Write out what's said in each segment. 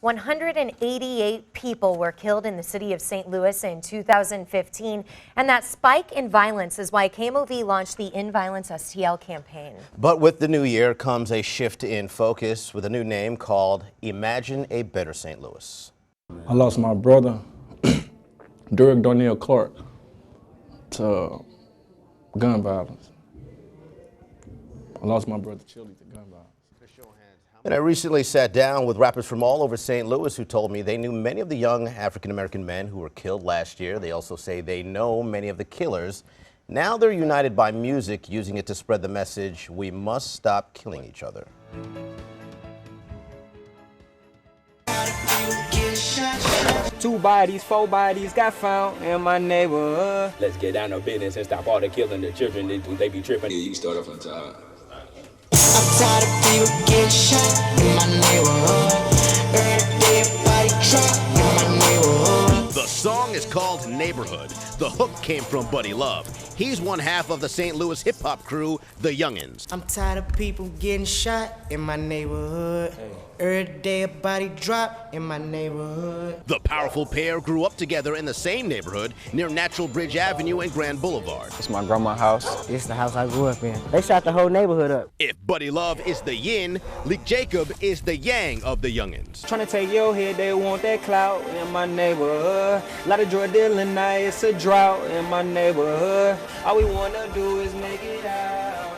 188 people were killed in the city of St. Louis in 2015, and that spike in violence is why KMOV launched the In Violence STL campaign. But with the new year comes a shift in focus with a new name called Imagine a Better St. Louis. I lost my brother, Derek Darnell Clark, to gun violence. I lost my brother Chili to gun violence. And I recently sat down with rappers from all over St. Louis who told me they knew many of the young African-American men who were killed last year. They also say they know many of the killers. Now they're united by music, using it to spread the message, we must stop killing each other. Two bodies, four bodies got found in my neighborhood. Let's get down to business and stop all the killing the children. They be tripping. Yeah, you can start off on top. I'm tired of people getting shot in my neighborhood. Every day a body drop in my neighborhood. The song is called Neighborhood. The hook came from Buddy Love. He's one half of the St. Louis hip-hop crew, the Youngins. I'm tired of people getting shot in my neighborhood. Every day a body drop in my neighborhood. The powerful pair grew up together in the same neighborhood near Natural Bridge Avenue and Grand Boulevard. It's my grandma's house. This is the house I grew up in. They shot the whole neighborhood up. If Buddy Love is the yin, Leak Jacob is the yang of the Youngins. Trying to take your head, they want that clout in my neighborhood. A lot of drug dealing now, it's a drought in my neighborhood. All we wanna do is make it out.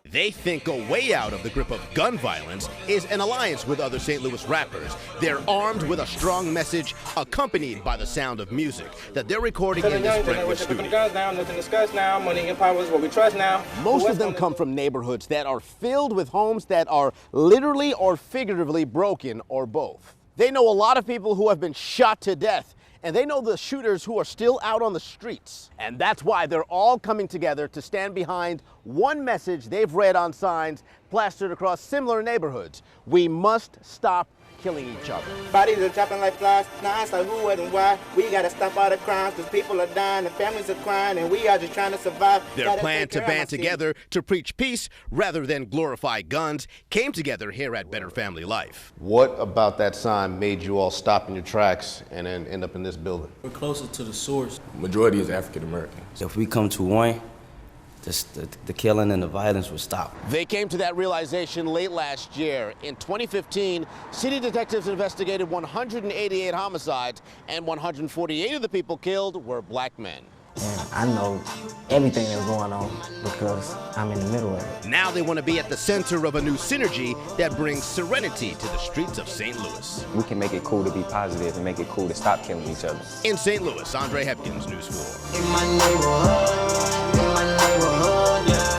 They think a way out of the grip of gun violence is an alliance with other St. Louis rappers. They're armed with a strong message accompanied by the sound of music that they're recording in this Brentwood studio. Nothing to discuss now. Money and power is what we trust now. Most of them come from neighborhoods that are filled with homes that are literally or figuratively broken, or both. They know a lot of people who have been shot to death, and they know the shooters who are still out on the streets. And that's why they're all coming together to stand behind one message they've read on signs plastered across similar neighborhoods. We must stop killing each other. Bodies are dropping like flies. Now it's like who, what, and why. We gotta stop all the crimes, because people are dying, and families are crying, and we are just trying to survive. Their plan to band together to preach peace rather than glorify guns came together here at Better Family Life. What about that sign made you all stop in your tracks and then end up in this building? We're closer to the source. Majority is African Americans. If we come to one, the killing and the violence will stop. They came to that realization late last year. In 2015, city detectives investigated 188 homicides, and 148 of the people killed were black men. And I know everything that's going on because I'm in the middle of it. Now they want to be at the center of a new synergy that brings serenity to the streets of St. Louis. We can make it cool to be positive and make it cool to stop killing each other. In St. Louis, Andre Hepkins, News 4. In my neighborhood, in my neighborhood, yeah.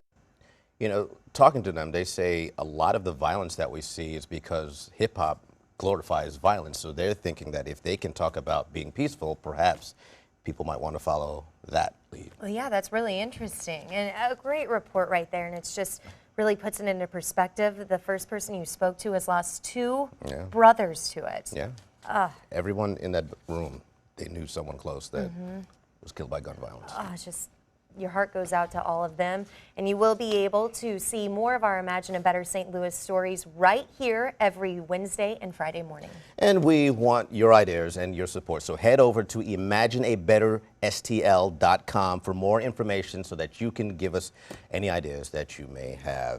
You know, talking to them, they say a lot of the violence that we see is because hip-hop glorifies violence. So they're thinking that if they can talk about being peaceful, perhaps people might want to follow that lead. Well, yeah, that's really interesting and a great report right there. And it's just really puts it into perspective. The first person you spoke to has lost two brothers to it. Yeah. Everyone in that room, they knew someone close that was killed by gun violence. It's just, your heart goes out to all of them. And you will be able to see more of our Imagine a Better St. Louis stories right here every Wednesday and Friday morning. And we want your ideas and your support. So head over to imagineabetterstl.com for more information so that you can give us any ideas that you may have.